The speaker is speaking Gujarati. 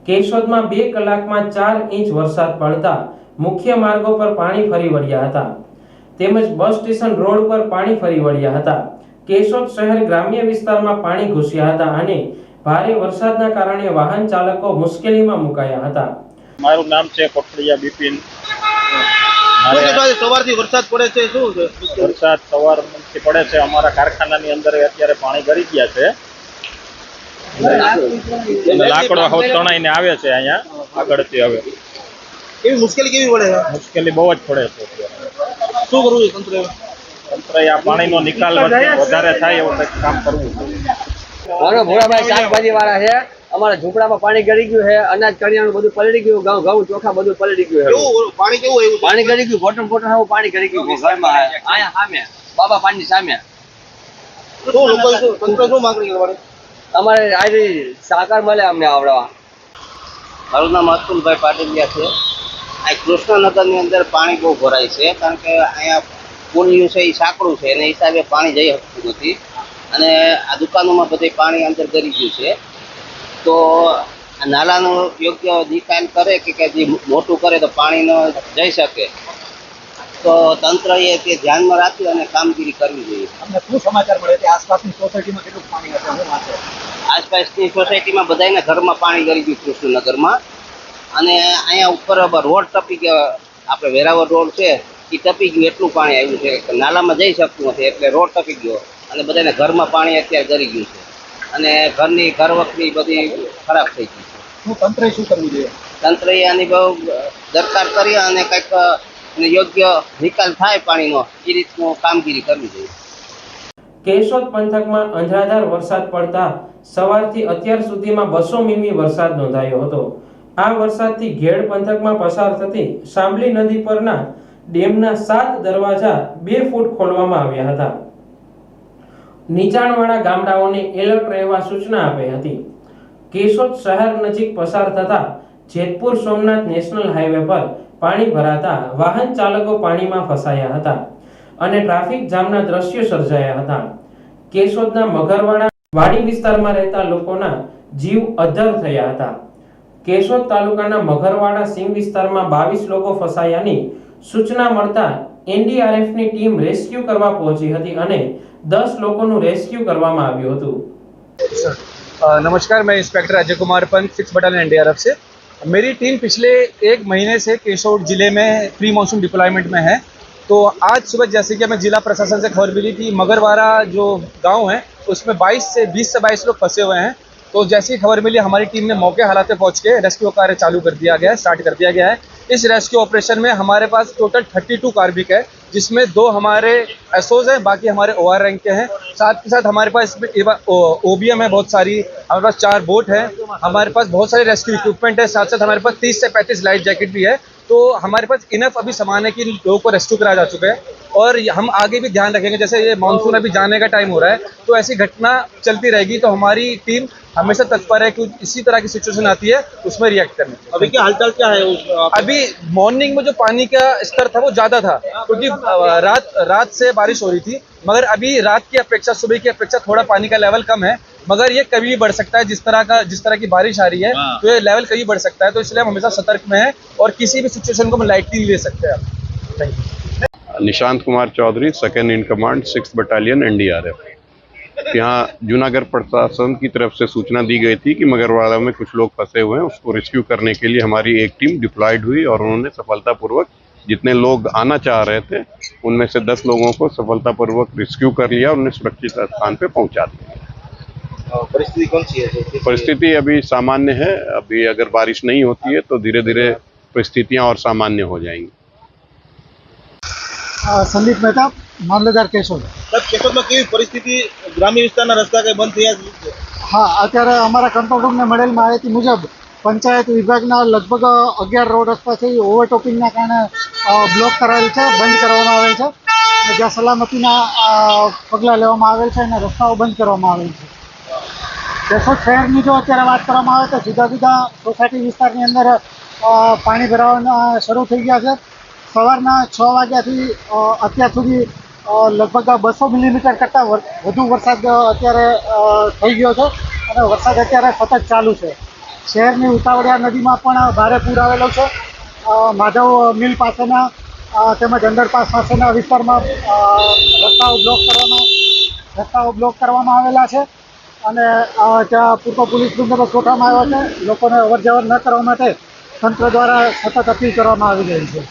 કેશોદમાં 2 કલાકમાં 4 ઇંચ વરસાદ પડતા મુખ્ય માર્ગો પર પાણી ફરી વળ્યા હતા તેમજ બસ સ્ટેશન રોડ પર પાણી ફરી વળ્યા હતા। કેશોદ શહેર ગ્રામ્ય વિસ્તારમાં પાણી ઘૂસ્યા હતા અને ભારે વરસાદના કારણે વાહન ચાલકો મુશ્કેલીમાં મુકાયા હતા। મારું નામ છે કોટડિયા બિપિન। સવારથી વરસાદ પડે છે, શું છે? વરસાદ સવારથી પડે છે। અમારા કારખાનાની અંદર અત્યારે પાણી ગળી ગયા છે। લાકડો તણાઈને આવે છે અહીંયા આગળથી। હવે કેવી મુશ્કેલી કેવી પડે છે? મુશ્કેલી બહુ જ પડે છે। શું કરવું છે તંત્રએ? તંત્રએ આ પાણીનો નિકાલ વધારે થાય એવું કંઈક કામ કરવું જોઈએ। મારો ભોળાભાઈ શાકભાજી વાળા છે। અમારા ઝૂંપડામાં પાણી ગળી ગયું છે, અનાજ કરિયાણું બધું પલળી ગયું, ઘઉં ચોખા બધું પલળી ગયું છે। પાણી કેવું આવ્યું? પાણી ગળી ગયું, બોટમ પાણી ગળી ગયું ઘરમાં, અહીંયા સામે બાબા પાણી સામે। શું લોકો તંત્ર શું માંગણી કરવાની? અમારે આજે સાકાર મળે અમને આવડવા। મારું નામ અતુલભાઈ પાટીલિયા છે। આ કૃષ્ણનગરની અંદર પાણી બહુ ભરાય છે, કારણ કે અહીંયા પુલિયું છે એ સાંકડું છે, એને હિસાબે પાણી જઈ શકતું નથી અને આ દુકાનોમાં બધે પાણી અંદર ગળી ગયું છે। તો આ નાલાનો યોગ્ય નિકાલ કરે કે જે મોટું કરે તો પાણી ન જઈ શકે, તો તંત્રએ તે ધ્યાનમાં રાખી અને કામગીરી કરવી જોઈએ। અમને શું સમાચાર મળે છે? આસપાસની સોસાયટીમાં કેટલું પાણી હશે? શું વાત છે? આસપાસની સોસાયટીમાં બધાના ઘરમાં પાણી ગળી ગયું કૃષ્ણનગરમાં, અને અહીંયા ઉપર રોડ ટપી ગયો, આપણે વેરાવળ રોડ છે એ ટપી ગયું, એટલું પાણી આવ્યું છે કે નાલામાં જઈ શકતું નથી, એટલે રોડ ટપી ગયો અને બધાના ઘરમાં પાણી અત્યારે ગળી ગયું છે અને ઘર વખરી બધી ખરાબ થઈ ગઈ છે। શું તંત્રએ શું કરવું જોઈએ? તંત્રએ આની બહુ દરકાર કરી અને કંઈક યોગ્ય નિકાલ થાય પાણીનો, એ રીતનું કામગીરી કરવી જોઈએ। કેશોદ પંથકમાં અંધાધાર વરસાદ પડતા સવારથી અત્યાર સુધીમાં 200 મીમી વરસાદ નોંધાયો હતો। આ વરસાદથી ઘેડ પંથકમાં પસાર થતી શામલી નદી પરના ડેમના 7 દરવાજા 2 ફૂટ ખોલવામાં આવ્યા હતા। નીચાણવાળા ગામડાઓને એલર્ટ રહેવા સૂચના આપી હતી। કેશોદ શહેર નજીક પસાર થતા જેતપુર સોમનાથ નેશનલ હાઈવે પર પાણી ભરાતા વાહન ચાલકો પાણીમાં ફસાયા હતા અને ટ્રાફિક જામના દ્રશ્યો સર્જાયા હતા। કેશોદના મગરવાડા વાડી વિસ્તારમાં રહેતા લોકોના જીવ અદ્ધર થયા હતા। કેશોદ તાલુકાના મગરવાડા સિંગ વિસ્તારમાં 22 લોકો ફસાયાની સૂચના મળતા એનડીઆરએફની ટીમ રેસ્ક્યુ કરવા પહોંચી હતી અને 10 લોકોનું રેસ્ક્યુ કરવામાં આવ્યું હતું। नमस्कार, मैं inspector Ajay Kumar Pant 6 battalion NDRF से। मेरी टीम पिछले 1 महीने से केशोद जिले में प्री मानसून डिप्लॉयमेंट में है। तो आज सुबह जैसे कि हमें जिला प्रशासन से खबर मिली कि मगरवाड़ा जो गांव है उसमें 20 से 22 लोग फंसे हुए हैं। तो जैसी खबर मिली हमारी टीम ने मौके हालात पे पहुंच के रेस्क्यू कार्य चालू कर दिया गया है, स्टार्ट कर दिया गया है। इस रेस्क्यू ऑपरेशन में हमारे पास टोटल 32 कार्मिक है, जिसमें 2 हमारे एसओज हैं, बाकी हमारे ओआर रैंक के हैं। साथ के साथ हमारे पास ओबीएम है बहुत सारी, हमारे पास 4 बोट है, हमारे पास बहुत सारे रेस्क्यू इक्विपमेंट है, साथ साथ हमारे पास 30 से 35 लाइफ जैकेट भी है। तो हमारे पास इनफ अभी सामान है कि लोगों को रेस्क्यू कराया जा चुका है और हम आगे भी ध्यान रखेंगे। जैसे ये मानसून अभी जाने का टाइम हो रहा है, तो ऐसी घटना चलती रहेगी, तो हमारी टीम हमेशा तत्पर है कि इसी तरह की सिचुएशन आती है उसमें रिएक्ट करने। अभी क्या हालचाल क्या है? अभी मॉर्निंग में जो पानी का स्तर था वो ज़्यादा था, क्योंकि रात से बारिश हो रही थी, मगर अभी रात की अपेक्षा सुबह की अपेक्षा थोड़ा पानी का लेवल कम है। मगर ये कभी भी बढ़ सकता है, जिस तरह की बारिश आ रही है तो ये लेवल कभी बढ़ सकता है। तो इसलिए हम हमेशा सतर्क में हैं और किसी भी सिचुएशन को हम लाइटली ले सकते हैं। Thank you. Nishant Kumar Chaudhary, second in command 6 battalion NDRF. यहाँ जूनागढ़ प्रशासन की तरफ से सूचना दी गई थी कि मगरवाड़ा में कुछ लोग फंसे हुए हैं, उसको रेस्क्यू करने के लिए हमारी एक टीम डिप्लॉयड हुई और उन्होंने सफलतापूर्वक जितने लोग आना चाह रहे थे उनमें से 10 लोगों को सफलतापूर्वक रेस्क्यू कर लिया और उन्हें सुरक्षित स्थान पे पहुंचा दिया। परिस्थिति कौन सी है? परिस्थिति अभी सामान्य है। अभी अगर बारिश नहीं होती है तो धीरे धीरे परिस्थितियां और सामान्य हो जाएंगी। संदीप मेहता, मामलेदार केशोद। કેશોદમાં કેવી પરિસ્થિતિ? ગ્રામ્ય વિસ્તારના રસ્તા કઈ બંધ થયા છે? હા, અત્યારે અમારા કંટ્રોલ રૂમને મળેલ માહિતી મુજબ પંચાયત વિભાગના લગભગ 11 રોડ રસ્તા છે એ ઓવરટોપિંગના કારણે બ્લોક કરાવેલ છે, બંધ કરવામાં આવેલ છે અને જ્યાં સલામતીના પગલાં લેવામાં આવેલ છે અને રસ્તાઓ બંધ કરવામાં આવેલ છે। કેશોદ શહેરની જો અત્યારે વાત કરવામાં આવે તો જુદા જુદા સોસાયટી વિસ્તારની અંદર પાણી ભરાવાના શરૂ થઈ ગયા છે। સવારના 6 વાગ્યાથી અત્યાર સુધી લગભગ 200 મિલીમીટર કરતાં વધુ વરસાદ અત્યારે થઈ ગયો છે અને વરસાદ અત્યારે સતત ચાલુ છે। શહેરની ઉતાવળિયા નદીમાં પણ ભારે પૂર આવેલો છે. માધવ મિલ પાસેના તેમજ અંડરપાસ પાસેના વિસ્તારમાં રસ્તાઓ બ્લોક કરવામાં આવેલા છે અને ત્યાં પૂરતો પોલીસ બંદોબસ્ત ગોઠવવામાં આવ્યો છે. લોકોને અવરજવર ન કરવા માટે તંત્ર દ્વારા સતત અપીલ કરવામાં આવી રહી છે.